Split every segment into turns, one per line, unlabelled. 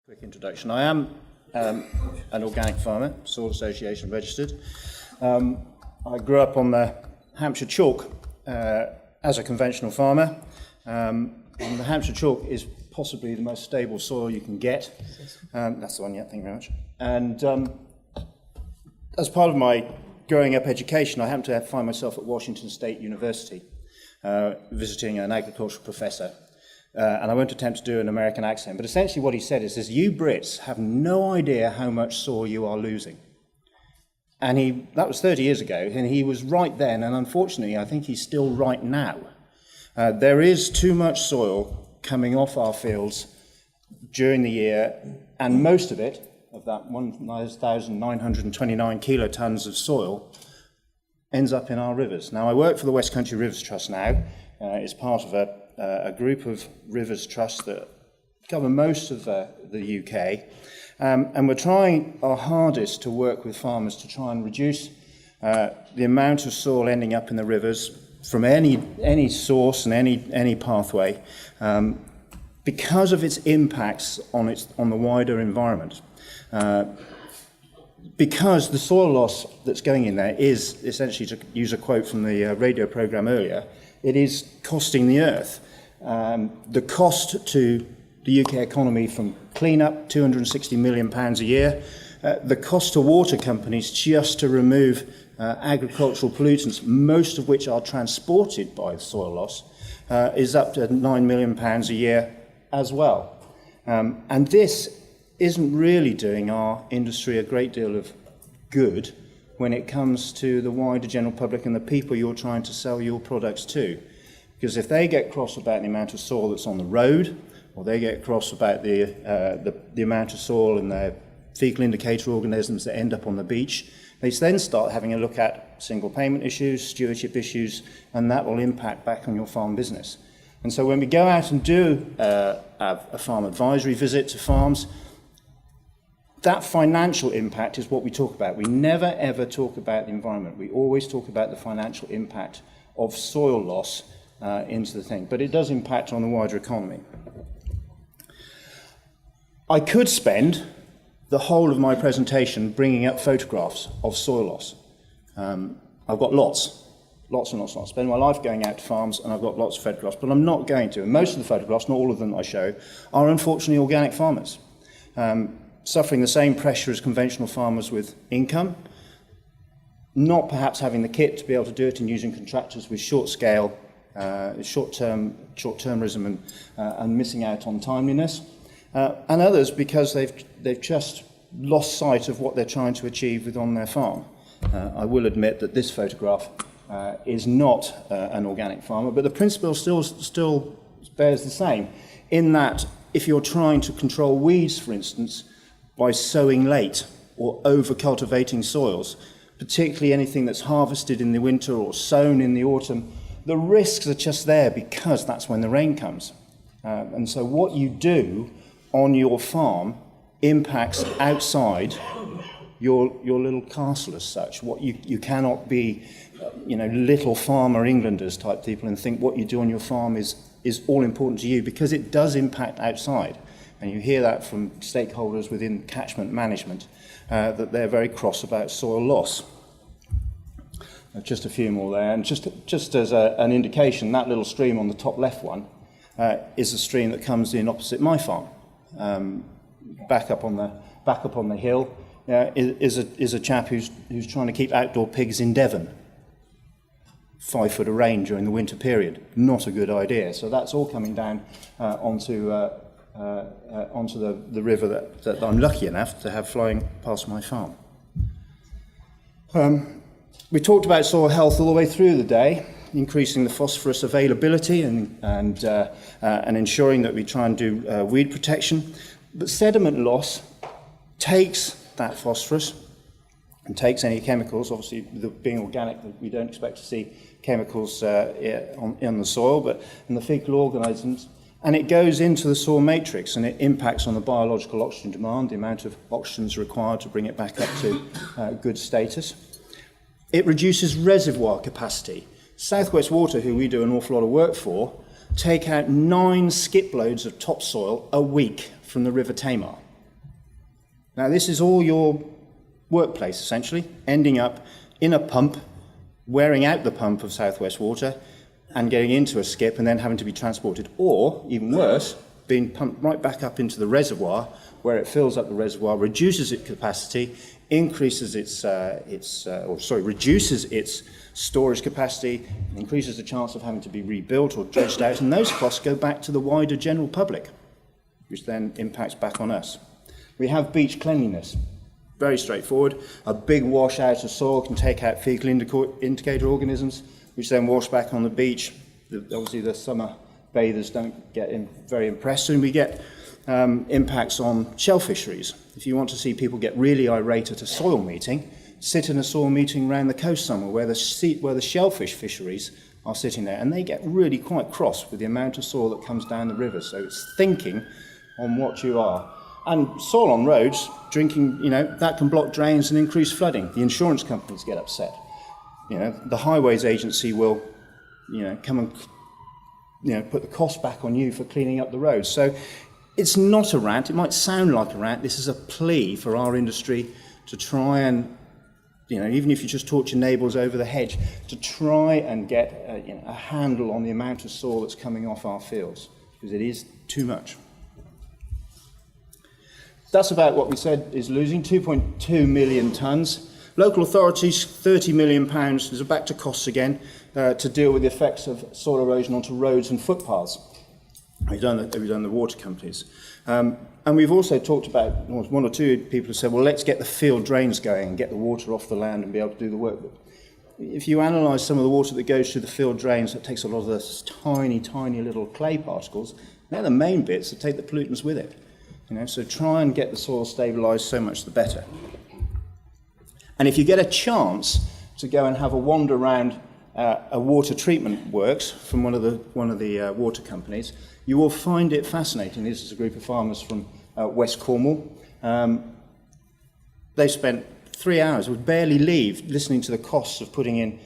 Quick introduction. I am an organic farmer, Soil Association registered. I grew up on the Hampshire chalk as a conventional farmer. And the Hampshire chalk is possibly the most stable soil you can get. That's the one, yeah, thank you very much. And as part of my growing up education, I happened to find myself at Washington State University, visiting an agricultural professor. And I won't attempt to do an American accent, but essentially what he said is you Brits have no idea how much soil you are losing. And that was 30 years ago, and he was right then, and unfortunately I think he's still right now. There is too much soil coming off our fields during the year, and most of it, of that 1,929 kilotons of soil, ends up in our rivers. Now, I work for the West Country Rivers Trust now. It's part of a group of rivers trusts that cover most of the UK. And we're trying our hardest to work with farmers to try and reduce the amount of soil ending up in the rivers from any source and any pathway because of its impacts on the wider environment. Because the soil loss that's going in there is, essentially, to use a quote from the radio programme earlier, it is costing the earth. The cost to the UK economy from clean-up, £260 million a year. The cost to water companies just to remove agricultural pollutants, most of which are transported by soil loss, is up to £9 million a year as well. And this isn't really doing our industry a great deal of good when it comes to the wider general public and the people you're trying to sell your products to. Because if they get cross about the amount of soil that's on the road, or they get cross about the amount of soil and the fecal indicator organisms that end up on the beach, they then start having a look at single payment issues, stewardship issues, and that will impact back on your farm business. And so when we go out and do a farm advisory visit to farms, that financial impact is what we talk about. We never ever talk about the environment. We always talk about the financial impact of soil loss into the thing. But it does impact on the wider economy. I could spend the whole of my presentation bringing up photographs of soil loss. I've got lots and lots. I spend my life going out to farms and I've got lots of photographs, but I'm not going to. And most of the photographs, not all of them I show, are unfortunately organic farmers. Suffering the same pressure as conventional farmers with income, not perhaps having the kit to be able to do it and using contractors with short-scale, short-termism and missing out on timeliness, and others because they've just lost sight of what they're trying to achieve on their farm. I will admit that this photograph is not an organic farmer, but the principle still bears the same, in that if you're trying to control weeds, for instance, by sowing late or over-cultivating soils, particularly anything that's harvested in the winter or sown in the autumn, the risks are just there because that's when the rain comes. And so what you do on your farm impacts outside your little castle as such. What you cannot be, little farmer Englanders type people and think what you do on your farm is all important to you, because it does impact outside. And you hear that from stakeholders within catchment management, that they're very cross about soil loss. Just a few more there, and just as an indication, that little stream on the top left one is a stream that comes in opposite my farm. Back up on the hill is a chap who's trying to keep outdoor pigs in Devon. 5 foot of rain during the winter period, not a good idea. So that's all coming down onto the river that I'm lucky enough to have flowing past my farm. We talked about soil health all the way through the day, increasing the phosphorus availability and ensuring that we try and do weed protection. But sediment loss takes that phosphorus and takes any chemicals. Obviously, being organic, we don't expect to see chemicals in the soil, but in the fecal organisms. And it goes into the soil matrix and it impacts on the biological oxygen demand, the amount of oxygen is required to bring it back up to good status. It reduces reservoir capacity. South West Water, who we do an awful lot of work for, take out 9 skip loads of topsoil a week from the River Tamar. Now, this is all your workplace, essentially, ending up in a pump, wearing out the pump of South West Water, and getting into a skip and then having to be transported, or, even worse, being pumped right back up into the reservoir, where it fills up the reservoir, reduces its capacity, reduces its storage capacity, increases the chance of having to be rebuilt or dredged out, and those costs go back to the wider general public, which then impacts back on us. We have beach cleanliness. Very straightforward. A big washout of soil can take out fecal indicator organisms, which then wash back on the beach. Obviously, the summer bathers don't get very impressed, and we get impacts on shell fisheries. If you want to see people get really irate at a soil meeting, sit in a soil meeting around the coast somewhere where the shellfish fisheries are sitting there, and they get really quite cross with the amount of soil that comes down the river. So it's thinking on what you are. And soil on roads, drinking, that can block drains and increase flooding. The insurance companies get upset. The highways agency will, come and, put the cost back on you for cleaning up the roads. So it's not a rant. It might sound like a rant. This is a plea for our industry to try and, even if you just talk to your neighbours over the hedge, to try and get a handle on the amount of soil that's coming off our fields, because it is too much. That's about what we said is losing, 2.2 million tonnes. Local authorities, £30 million, is back to costs again, to deal with the effects of soil erosion onto roads and footpaths. We've done the water companies. And we've also talked about, one or two people have said, well, let's get the field drains going and get the water off the land and be able to do the work. But if you analyse some of the water that goes through the field drains, it takes a lot of those tiny, tiny little clay particles. They're the main bits that take the pollutants with it. So try and get the soil stabilised, so much the better. And if you get a chance to go and have a wander around a water treatment works from one of the water companies, you will find it fascinating. This is a group of farmers from West Cornwall. They spent 3 hours, would barely leave, listening to the costs of putting in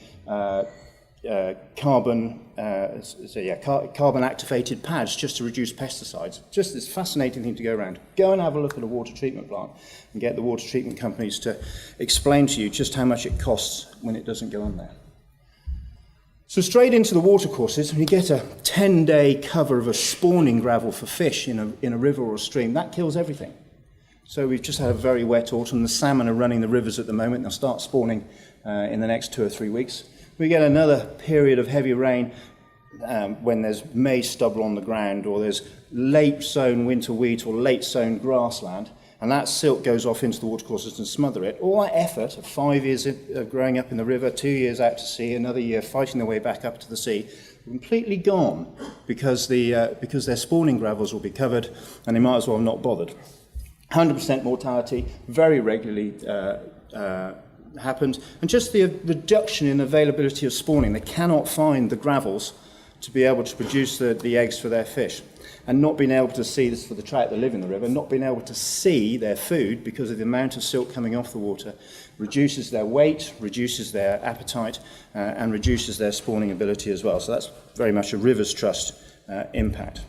carbon activated pads just to reduce pesticides. Just this fascinating thing to go around. Go and have a look at a water treatment plant and get the water treatment companies to explain to you just how much it costs when it doesn't go on there. So straight into the watercourses, when you get a 10-day cover of a spawning gravel for fish in a river or a stream, that kills everything. So we've just had a very wet autumn. The salmon are running the rivers at the moment. They'll start spawning in the next 2 or 3 weeks. We get another period of heavy rain when there's maize stubble on the ground, or there's late-sown winter wheat or late-sown grassland, and that silt goes off into the watercourses and smother it. All that effort of 5 years of growing up in the river, 2 years out to sea, another year fighting their way back up to the sea, completely gone because their spawning gravels will be covered, and they might as well have not bothered. 100% mortality, very regularly happens, and just the reduction in availability of spawning. They cannot find the gravels to be able to produce the eggs for their fish, and not being able to see, this for the trout that live in the river, not being able to see their food because of the amount of silt coming off the water reduces their weight, reduces their appetite, and reduces their spawning ability as well. So that's very much a Rivers Trust impact.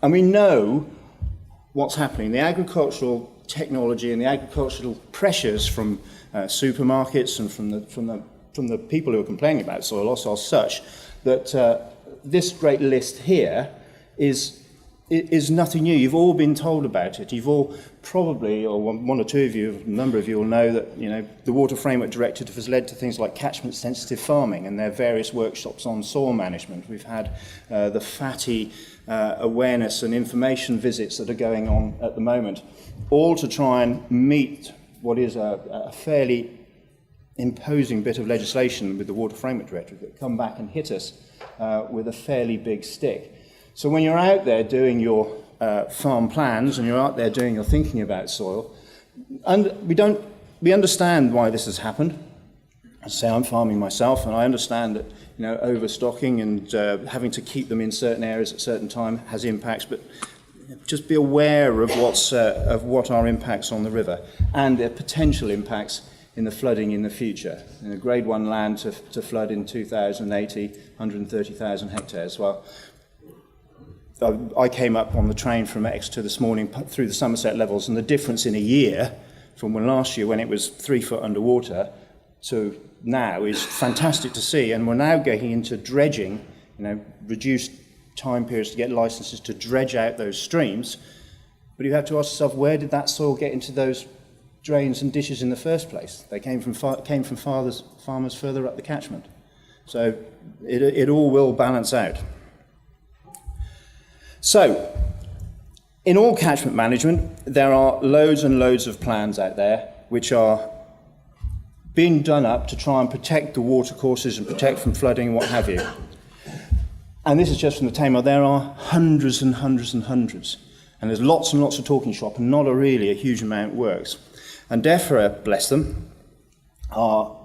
And we know what's happening. The agricultural technology and the agricultural pressures from supermarkets and from the people who are complaining about soil loss are such that this great list here is nothing new. You've all been told about it. You've all probably, or one or two of you, a number of you will know that the Water Framework Directive has led to things like catchment-sensitive farming and their various workshops on soil management. We've had the FATI awareness and information visits that are going on at the moment, all to try and meet what is a fairly imposing bit of legislation with the Water Framework Directive that come back and hit us with a fairly big stick. So when you're out there doing your farm plans and you're out there doing your thinking about soil, and we understand why this has happened. I say I'm farming myself, and I understand that overstocking and having to keep them in certain areas at certain time has impacts, but just be aware of what are impacts on the river and their potential impacts in the flooding in the future. Grade 1 land to flood in 2080, 130,000 hectares. Well, I came up on the train from Exeter this morning through the Somerset levels, and the difference in a year from when last year, when it was 3 foot underwater, to now is fantastic to see. And we're now getting into dredging, reduced time periods to get licenses to dredge out those streams. But you have to ask yourself, where did that soil get into those drains and ditches in the first place? They came from farmers further up the catchment. So it all will balance out. So, in all catchment management, there are loads and loads of plans out there which are being done up to try and protect the watercourses and protect from flooding and what have you. And this is just from the Tamar. There are hundreds and hundreds and hundreds. And there's lots and lots of talking shop, and not really a huge amount works. And DEFRA, bless them, are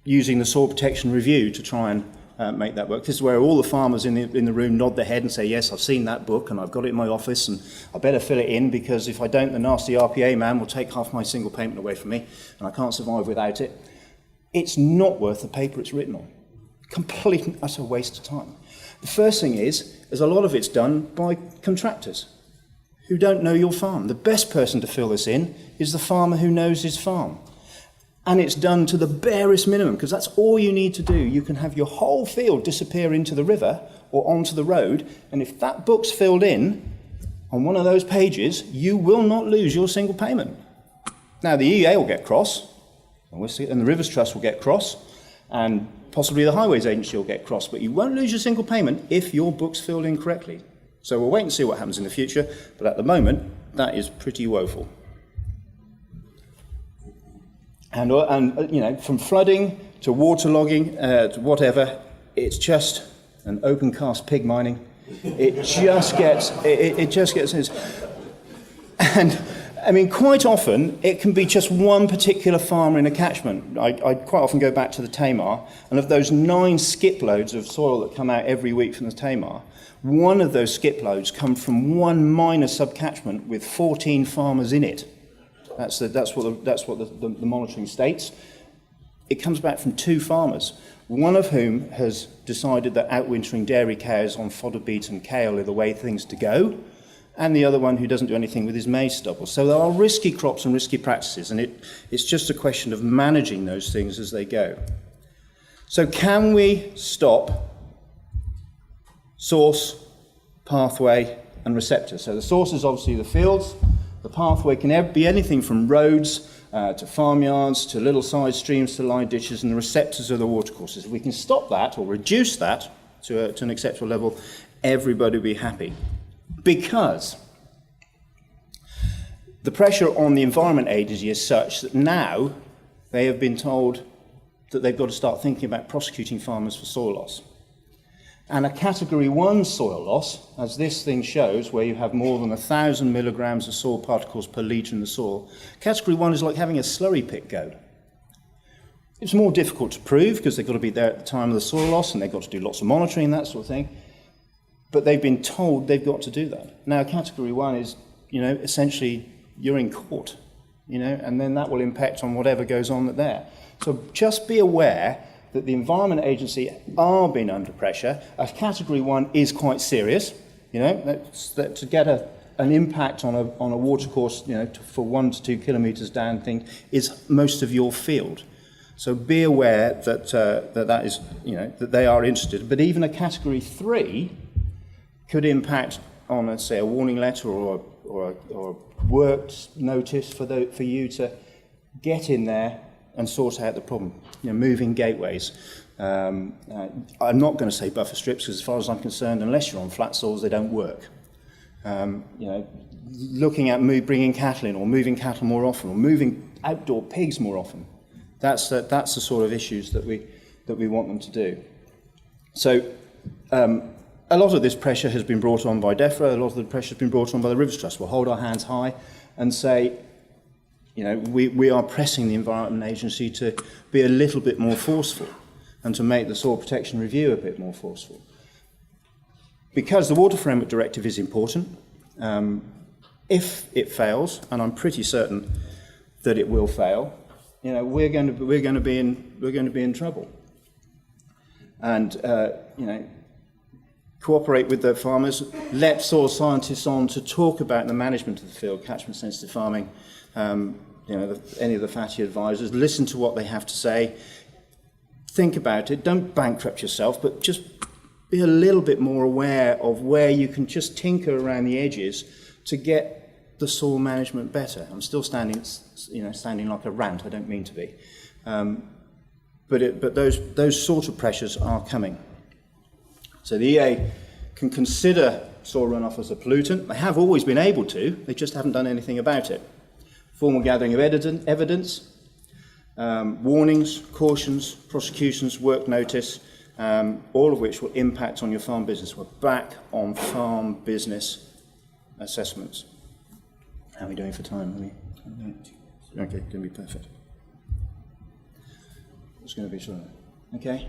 using the soil protection review to try and make that work. This is where all the farmers in the room nod their head and say, yes, I've seen that book and I've got it in my office and I better fill it in, because if I don't, the nasty RPA man will take half my single payment away from me and I can't survive without it. It's not worth the paper it's written on. Complete and utter waste of time. The first thing is a lot of it's done by contractors who don't know your farm. The best person to fill this in is the farmer who knows his farm. And it's done to the barest minimum, because that's all you need to do. You can have your whole field disappear into the river or onto the road, and if that book's filled in on one of those pages, you will not lose your single payment. Now, the EA will get cross, and the Rivers Trust will get cross, and possibly the Highways Agency will get cross, but you won't lose your single payment if your book's filled in correctly. So we'll wait and see what happens in the future, but at the moment, that is pretty woeful. And from flooding to waterlogging to whatever, it's just an open cast pig mining. It just gets and I mean, quite often it can be just one particular farmer in a catchment. I quite often go back to the Tamar, and of those 9 skip loads of soil that come out every week from the Tamar, one of those skip loads come from one minor subcatchment with 14 farmers in it. That's what the monitoring states. It comes back from 2 farmers, one of whom has decided that outwintering dairy cows on fodder beet and kale are the way things to go, and the other one who doesn't do anything with his maize stubble. So there are risky crops and risky practices, and it's just a question of managing those things as they go. So can we stop source, pathway, and receptor? So the source is obviously the fields. The pathway can be anything from roads to farmyards to little side streams to line ditches, and the receptors are the watercourses. If we can stop that or reduce that to an acceptable level, everybody will be happy. Because the pressure on the Environment Agency is such that now they have been told that they've got to start thinking about prosecuting farmers for soil loss. And a Category 1 soil loss, as this thing shows, where you have more than 1,000 milligrams of soil particles per litre in the soil, Category 1 is like having a slurry pit go. It's more difficult to prove because they've got to be there at the time of the soil loss and they've got to do lots of monitoring and that sort of thing. But they've been told they've got to do that. Now, Category 1 is, essentially you're in court, and then that will impact on whatever goes on there. So just be aware that the Environment Agency are being under pressure. A Category 1 is quite serious, to get an impact on a watercourse, for 1 to 2 kilometres down thing is most of your field. So be aware that that is, that they are interested. But even a Category 3 could impact on, let's say, a warning letter or a worked notice for you to get in there and sort out the problem. Moving gateways. I'm not going to say buffer strips, because as far as I'm concerned, unless you're on flat soils, they don't work. Looking at bringing cattle in, or moving cattle more often, or moving outdoor pigs more often. That's the sort of issues that we want them to do. So a lot of this pressure has been brought on by DEFRA. A lot of the pressure has been brought on by the Rivers Trust. We'll hold our hands high and say, we are pressing the Environment Agency to be a little bit more forceful and to make the Soil Protection Review a bit more forceful. Because the Water Framework Directive is important, if it fails, and I'm pretty certain that it will fail, we're going to be in trouble. And cooperate with the farmers, let soil scientists on to talk about the management of the field, catchment sensitive farming, any of the fatty advisors, listen to what they have to say, think about it, don't bankrupt yourself, but just be a little bit more aware of where you can just tinker around the edges to get the soil management better. I'm still standing like a rant, I don't mean to be. But those sort of pressures are coming. So the EA can consider soil runoff as a pollutant. They have always been able to, they just haven't done anything about it. Formal gathering of evidence, warnings, cautions, prosecutions, work notice, all of which will impact on your farm business. We're back on farm business assessments. How are we doing for time? Okay, going to be perfect. It's going to be short. Okay.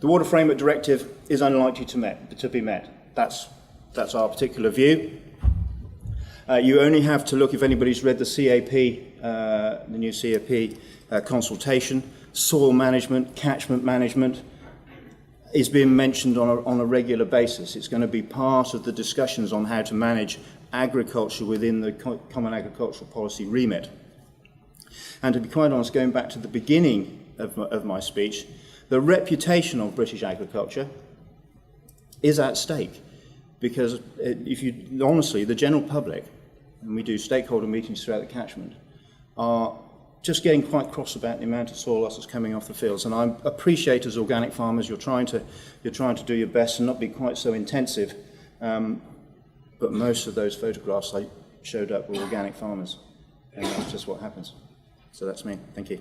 The Water Framework Directive is unlikely to be met. That's our particular view. You only have to look, if anybody's read the CAP, the new CAP consultation, soil management, catchment management is being mentioned on a regular basis. It's going to be part of the discussions on how to manage agriculture within the Common Agricultural Policy remit. And to be quite honest, going back to the beginning of my speech, the reputation of British agriculture is at stake, because honestly, the general public, and we do stakeholder meetings throughout the catchment, are just getting quite cross about the amount of soil loss that's coming off the fields. And I appreciate, as organic farmers, you're trying to do your best and not be quite so intensive. But most of those photographs I showed up were organic farmers, and that's just what happens. So that's me. Thank you.